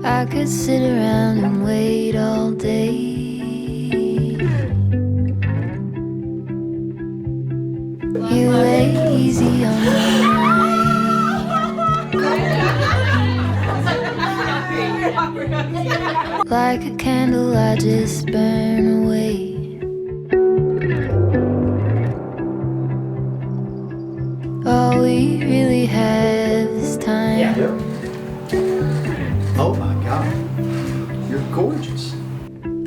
I could sit around and wait all day. You lay easy on my mind. Like a candle I just burn away. All we really have is time. Yeah. Oh my God, you're gorgeous.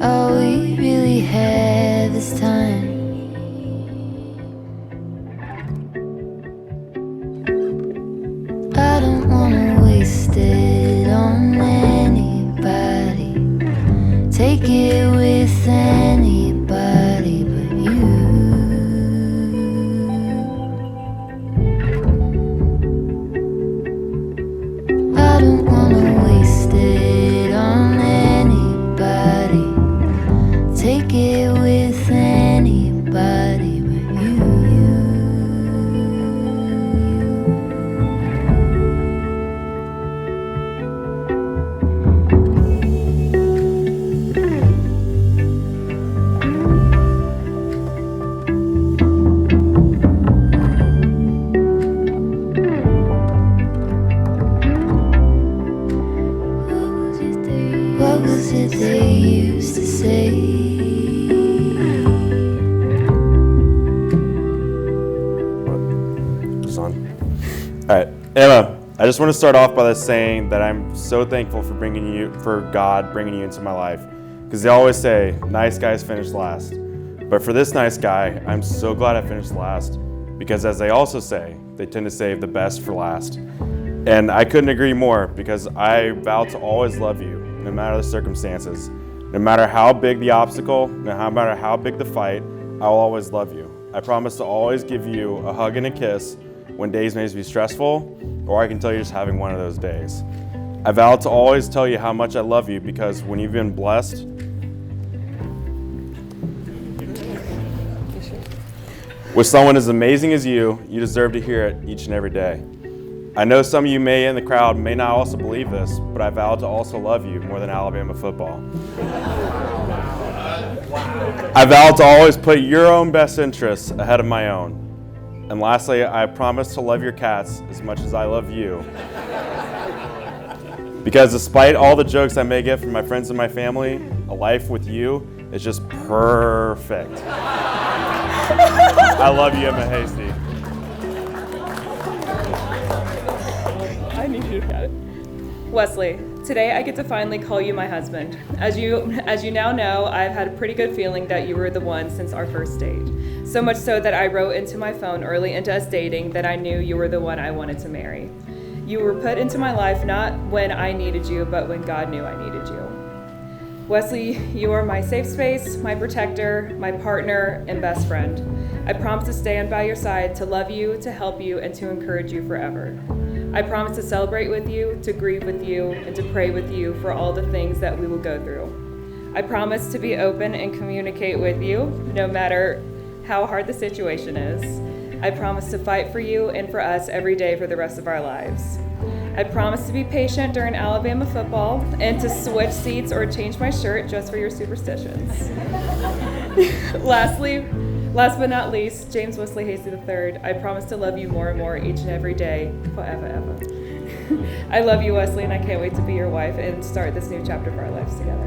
All we really have is time. I don't wanna waste it on anybody. Take it with anybody but you. I don't wanna waste it on anybody. Take it with anybody but you. What was it they used to say? It's on. All right, Emma, I just want to start off by saying that I'm so thankful for God bringing you into my life, because they always say nice guys finish last. But for this nice guy, I'm so glad I finished last, because as they also say, they tend to save the best for last. And I couldn't agree more, because I vow to always love you, no matter the circumstances. No matter how big the obstacle, no matter how big the fight, I will always love you. I promise to always give you a hug and a kiss when days may be stressful, or I can tell you're just having one of those days. I vow to always tell you how much I love you, because when you've been blessed with someone as amazing as you, you deserve to hear it each and every day. I know some of you in the crowd may not also believe this, but I vow to also love you more than Alabama football. I vow to always put your own best interests ahead of my own. And lastly, I promise to love your cats as much as I love you. Because despite all the jokes I may get from my friends and my family, a life with you is just perfect. I love you, Emma Hasty. I need you to get it. Wesley, today I get to finally call you my husband. As you now know, I've had a pretty good feeling that you were the one since our first date. So much so that I wrote into my phone early into us dating that I knew you were the one I wanted to marry. You were put into my life not when I needed you, but when God knew I needed you. Wesley, you are my safe space, my protector, my partner, and best friend. I promise to stand by your side, to love you, to help you, and to encourage you forever. I promise to celebrate with you, to grieve with you, and to pray with you for all the things that we will go through. I promise to be open and communicate with you, no matter how hard the situation is. I promise to fight for you and for us every day for the rest of our lives. I promise to be patient during Alabama football and to switch seats or change my shirt just for your superstitions. Last but not least, James Wesley Hasty III, I promise to love you more and more each and every day, forever, ever. I love you, Wesley, and I can't wait to be your wife and start this new chapter of our lives together.